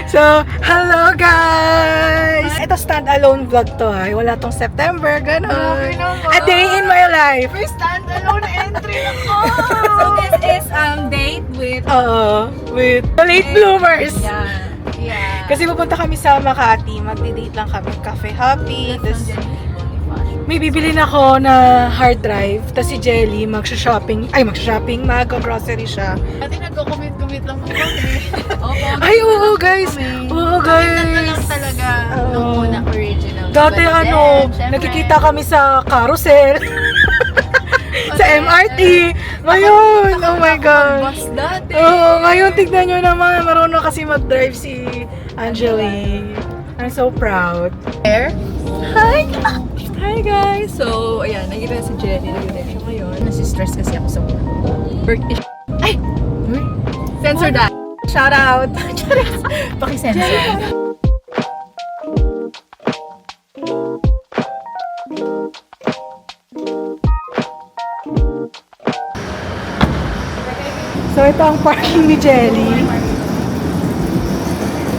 So, hello guys! Ito stand-alone vlog to ha. Wala tong September, ganun. A day in my life. May stand-alone entry ako! So this is date with... With the late bloomers. Yeah. Kasi pupunta kami sa Makati. Magdi-date lang kami. Cafe Happy. Tapos, may bibili na ako na hard drive. Tapos si Jelly mag-shopping. Mag-grocery siya. Dati nagko-commit lang po kami. Ay, oo guys! Oo guys! Ito lang talaga nung unang original. Dati But then, syempre, nakikita kami sa carousel. Sa MRT. Ngayon, oh my God. Bus dati. Oo, ngayon tignan nyo naman. Marunong kasi mag-drive si Angeli. I'm so proud. There. Hi guys! So, ayan, nakikita si Jenny. Nakikita siya ngayon. Nasi-stress kasi ako sa work. Ay! Censor that. Shout out! Paki-censor. So, ito ang parking ni Jelly.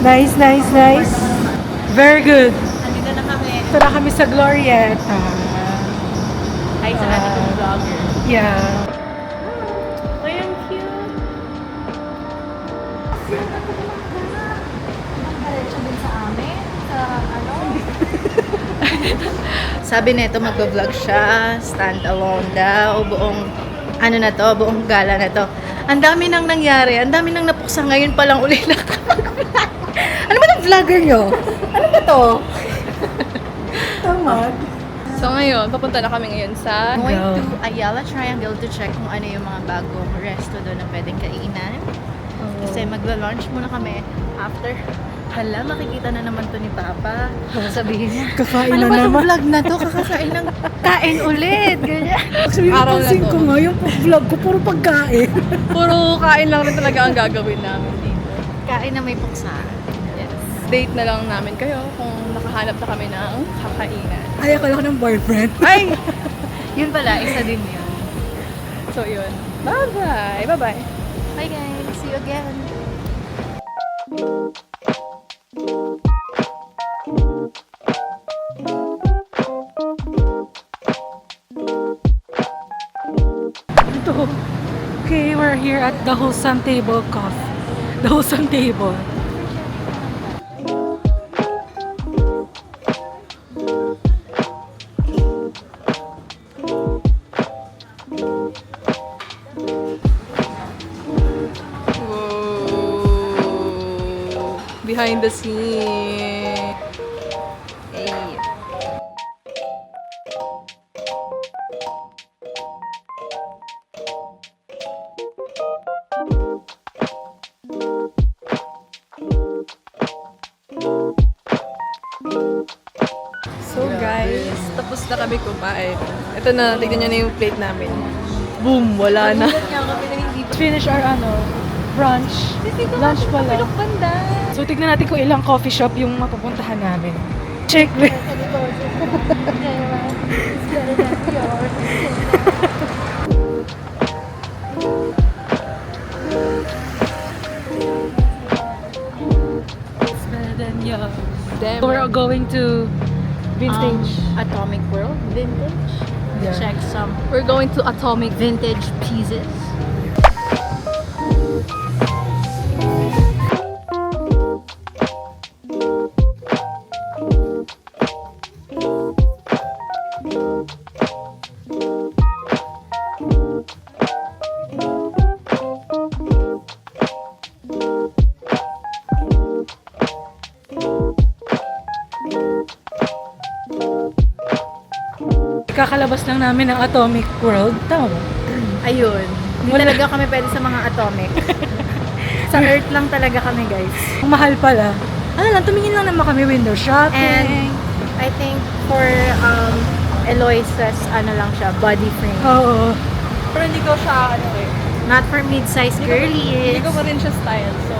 Nice, nice, nice. Very good. Andito na kami. Ito na kami sa Glorieta. Hi sa ating kong vlogger. Yeah. Ay, ang cute. Sabi nito magbo-vlog siya, stand alone daw, buong buong gala na to. Ang dami nang nangyari, ang dami nang napuksa ngayon pa lang uli lang mag-vlog. Ano ba ng vlogger nyo? Ano ba to? Tamad. So ngayon, papunta na kami ngayon sa... Going to Ayala Triangle to check kung ano yung mga bagong resto doon na pwedeng kainan. Kasi magla-lunch muna kami after. Hala, makikita na naman to ni Papa. Sabihin niya, Kakain ano na ba itong naman. vlog na to? Kakakain ng kain ulit. Ganyan. Actually, Araw na napansin to. ko nga yung vlog ko, puro pagkain. Puro kain lang rin talaga ang gagawin namin dito. Kain na may puksa. Yes. Date na lang namin kayo kung nakahanap na kami ng kakainan. Ay, akala ko ng boyfriend. Ay! Yun pala, isa din yun. So yun. Bye-bye! Bye-bye! Bye guys, see you again. Ito. Okay, we're here at the Wholesome Table Coffee. The Wholesome Table. Whoa! Behind the scene. Hey. So guys, tapos na kami kumain. Ito na, tignan nyo na yung plate namin. Boom! Wala na. Finish our brunch. Lunch pala. So, tignan natin kung ilang coffee shop yung mapupuntahan namin. Check. Damn. So, we're going to Vintage. Atomic World Vintage. Yeah. Check some We're going to Atomic. vintage pieces. Kakalabas lang namin ng Atomic World. Tama ba? Ayun. Hindi Wala. talaga kami pwede sa mga atomic. Sa Earth lang talaga kami, guys. Ang mahal pala. Ano lang, tumingin lang naman kami window shopping. And I think for Eloisa's lang siya, body frame. Oo. Pero hindi ko siya, Not for mid-size hindi girlies. ko pa rin siya style. So,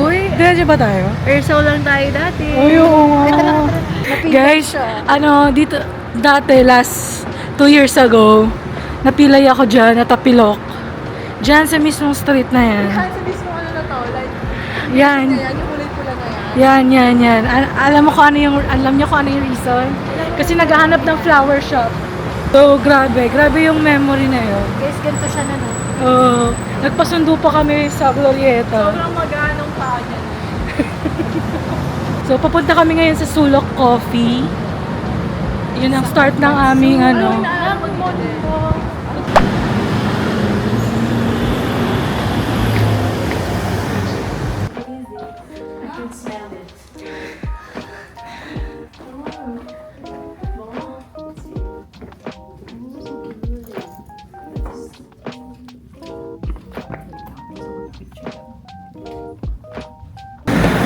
Uy, Diyan ba tayo? Erso lang tayo dati. Ay, oo nga. Ito lang, napili Guys, siya. dito, dati, last 2 years ago, napilay ako dyan, natapilok. Dyan sa mismong street na yan. sa mismo na to, like, Yan. yan yung ulit ko lang Yan. Alam niyo kung ano yung reason? Kasi naghahanap ng flower shop. So, grabe yung memory na yun. Guys, ganito siya na, no? Nagpasundo pa kami sa Glorieta. Sobrang maganong pa niya. So, papunta kami ngayon sa Sulok Coffee. Yun ang start ng aming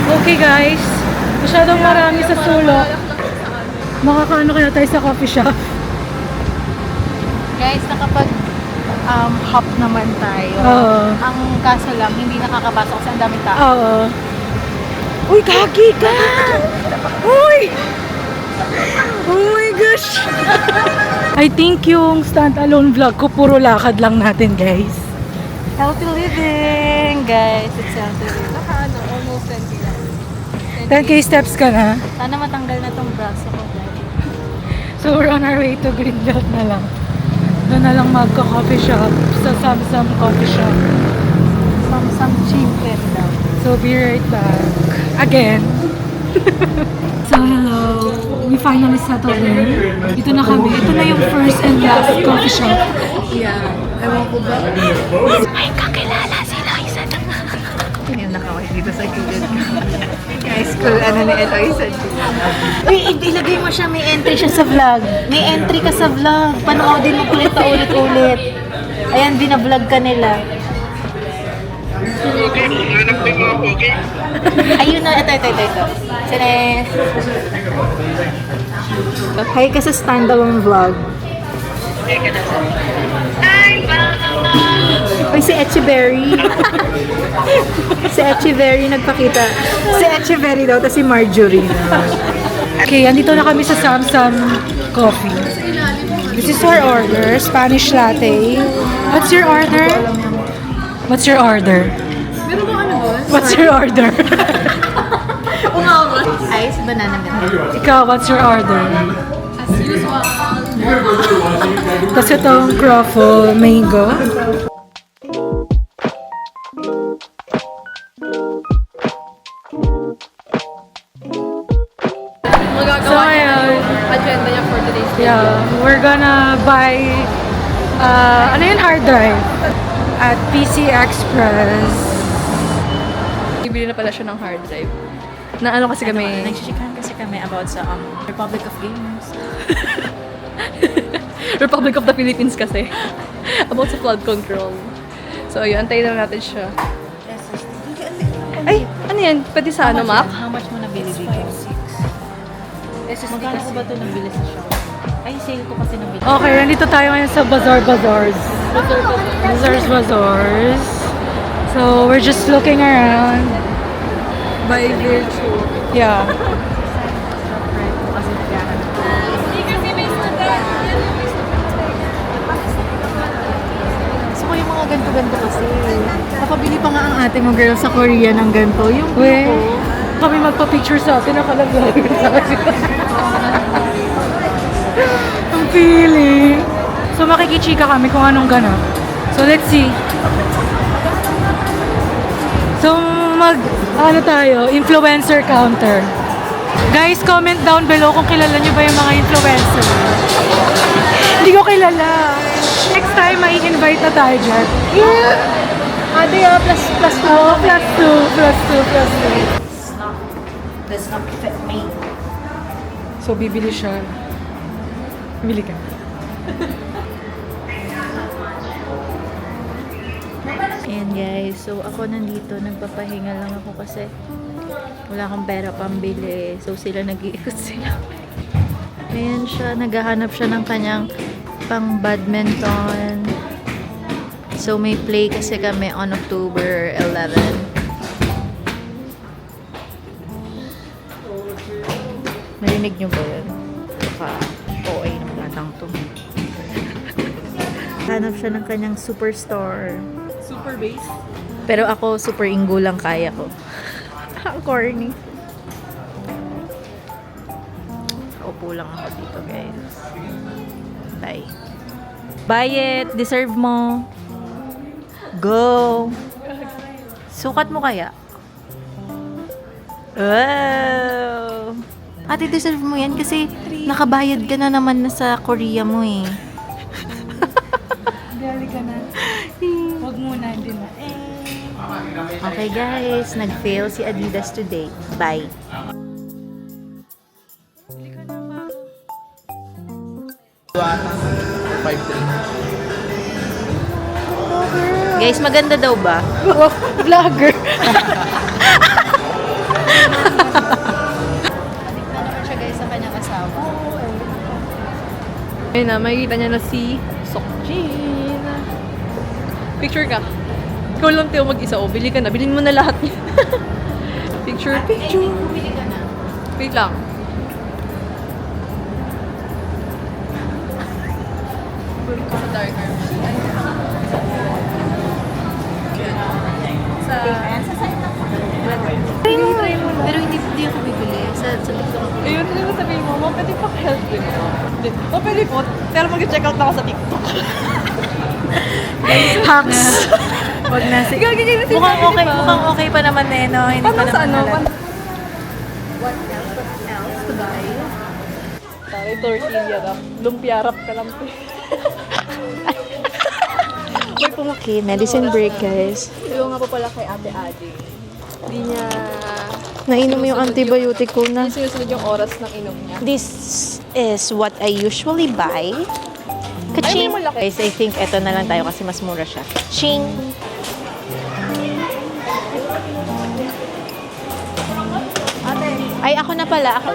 Okay guys, masyadong marami sa Sulok. Makakaano kaya tayo sa coffee shop? Guys, nakapag hop naman tayo. Oo. Ang kaso lang, hindi nakakapasok kasi ang daming tao. Oo. Uy, kagi ka! Uy! Oh my gosh! I think yung stand-alone vlog ko, puro lakad lang natin, guys. Healthy living, guys. It's healthy living. Almost 20 lang. 10k steps ka na. Sana matanggal na tong braso ko, guys. So, we're on our way to Greenbelt na lang. Doon na lang magka-coffee shop sa Samsung Coffee Shop. Some cheaper daw. So, be right back. Again. So, hello. We finally settled in. Ito na kami. Ito na yung first and last coffee shop. Yeah. Ewan ko ba? Ay, kakilala si Liza na. Yung nakaway dito sa gilid ko. Guys, cool. Ano ni Eloisa dito? Uy, ilagay mo siya. May entry siya sa vlog. May entry ka sa vlog. Panoodin mo ulit pa ulit-ulit. Ayan, binablog ka nila. Ayun na, ito. Sines. Hi ka sa standalone vlog. Uy, si Echeverry. Si Echeverry nagpakita. Si Echeverry daw, tapos si Marjorie. Okay, andito na kami sa Samsung Coffee. This is our order. Spanish latte. What's your order? What's your order? Meron ba ano boss? What's your order? Umabot. Ice, banana milk. Ikaw, what's your order? As usual. Tapos itong Croffle Mango. Magagawa So, niya ayun. yung agenda niya for today's video. Yeah, we're gonna buy ano yun, hard drive at PC Express. Bibili na pala siya ng hard drive. Na ano kasi kami... Nagsisikan kasi kami about sa Republic of Games. Republic of the Philippines kasi. About sa flood control. So, ayun, antayin na natin siya. Ay, ano yan? Pwede sa ano, Mac? How much mo nabili dito? Magkano ko ba ito nabili sa shop? Ay, sale ko kasi nabili. Okay, nandito tayo ngayon sa Bazaars. So, we're just looking around. By virtue. Yeah. Gusto ko yung mga ganto-ganto kasi. Nakabili pa nga ang ate mo girl sa Korea ng ganto. Yung We, ko. kami magpa-picture sa atin, nakalagay sa atin. Ang feeling. So, makikichika kami kung anong ganap. So, let's see. So, ano tayo, influencer counter. Guys, comment down below kung kilala nyo ba yung mga influencer. Hindi ko kilala. Next time, mai-invite na tayo dyan. Ate, plus 2. Oh, plus 2. Does not fit me. So, bibili siya. Bili ka. Ayan guys, so ako nandito, nagpapahinga lang ako kasi wala akong pera pambili. So sila nag-iikot sila. Ayan siya, naghahanap siya ng kanyang pang badminton. So may play kasi kami on October 11. Narinig nyo ba yun? Baka OA ng batang to. Hanap siya ng kanyang superstar. Super base. Pero ako, super inggo lang kaya ko. Ang corny. kulang ako dito, guys. Bye. Buy it. Deserve mo. Go. Sukat mo kaya? Wow. Ate, deserve mo yan kasi nakabayad ka na naman na sa Korea mo eh. Gali ka na. Huwag muna, hindi na. Okay guys, nag-fail si Adidas today. Bye. Bili ka na pa. 5-3. Guys, maganda daw ba? Vlogger. Adik na naman siya guys sa kanyang asawa. Ayun na, makikita niya na si Sokjin. Picture ka. Ikaw lang tayo mag-isa. O, bili ka na. Bilhin mo na lahat niya. Picture. Bumili ka na. Wait lang. Sa darker. Sa... Pero hindi ako bibili. Sa TikTok ako. Ayun, ano mo sabihin mo, Mom, pwede pa help din mo. O, pwede po. Pero mag-check out na ako sa TikTok. Hacks. Wag na. Gagawin na Mukhang okay pa naman eh, no? Hindi Paano pa sa naman ano? halata. What else to buy? Tayo, tortilla rap. Lumpia rap ka lang. Okay, medicine break guys. Yung nga po pala kay Ate Adi. Hindi niya... Nainom yung antibiotic ko na. Hindi sinusunod yung oras ng inom niya. This is what I usually buy. Kaching! Ay, may malaki. Guys, I think eto na lang tayo kasi mas mura siya. Ching! Ay, ako na pala. Ako.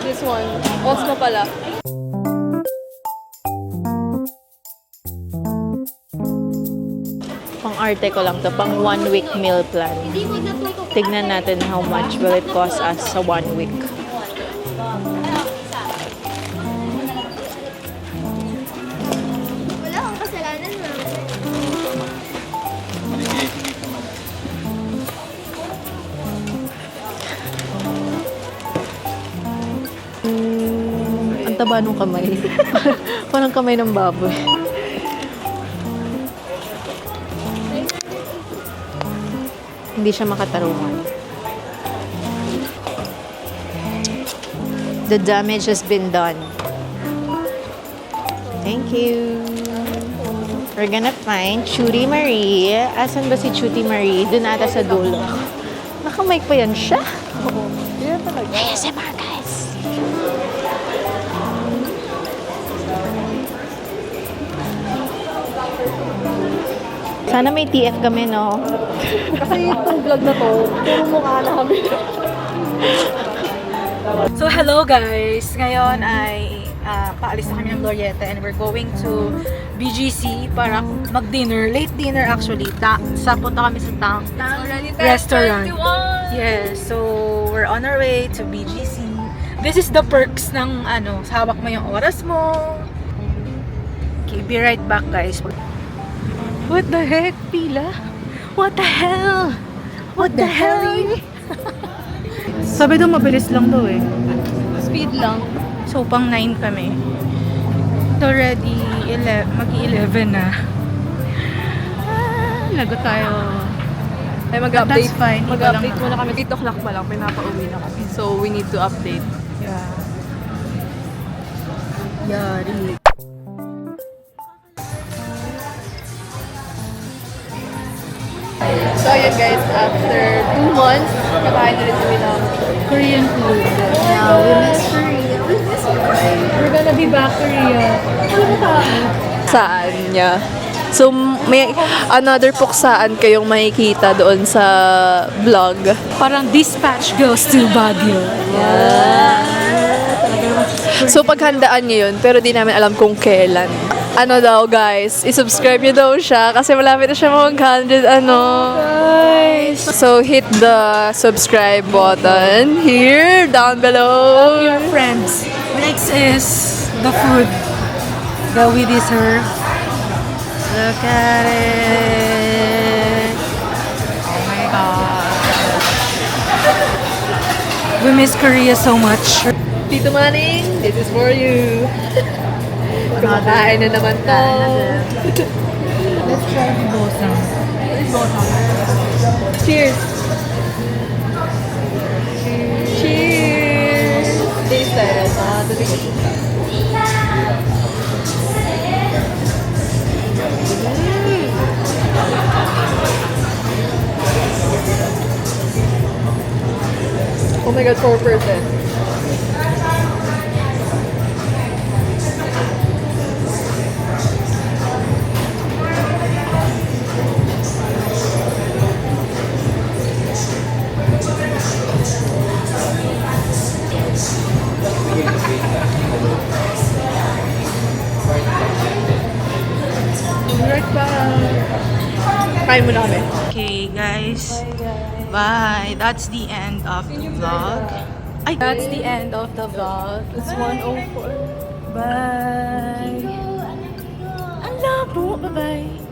This one, Osmo pala. Pang arte ko lang to. Pang 1 week meal plan. Tignan natin how much will it cost us sa 1 week. Wala akong kasalanan, ma'am. Ang taba nung kamay. Parang kamay ng baboy. Hindi siya makatarungan. The damage has been done. Thank you. We're gonna find Chuty Marie. Asan ba si Chuty Marie? Doon ata sa dulo. Nakamay pa yan siya. Yan talaga. ASMR guys. Sana may TF kami, no? Kasi itong vlog na to, puro mukha na kami. So, hello guys! Ngayon ay paalis na kami ng Glorieta and we're going to BGC para mag-dinner. Late dinner actually. Punta kami sa Tang Restaurant. Yes, so we're on our way to BGC. This is the perks ng hawak mo yung oras mo. Okay, be right back guys. What the heck, Pila? What the hell? What the hell? Sabi daw mabilis lang daw eh. Speed lang. So, pang 9 kami. It's already mag-11 na. Lagot tayo. Ay, mag-update. That's fine. Mag-update Iba lang muna kami. 8 o'clock pa lang, pinapauwi na kami. So, we need to update. Yeah. Yari. So, ayun guys, after 2 months, nakain na rin kami ng Korean food. Wow, we miss Korea. We miss Korea. We're gonna be back Korea. saan niya. So, may another puksaan kayong makikita doon sa vlog. Parang dispatch goes to Baguio. So, paghandaan niyo yun, pero di namin alam kung kailan. Ano daw, guys, isubscribe niyo daw siya kasi malapit na siya mag-100, Guys! So, hit the subscribe button here, down below. Your friends. Next is the food that we deserve. Look at it. Oh my God. We miss Korea so much. Tito Manning, this is for you. Kumakain na naman to. Let's try the bosang. Cheers! Cheers! Taste tayo sa tubig. Oh my god, 4%. Right back. Kain muna kami. Okay, guys. Bye. That's the end of the vlog. Ay, That's the end of the vlog. It's 1:04. Bye! ang labo. Bye-bye.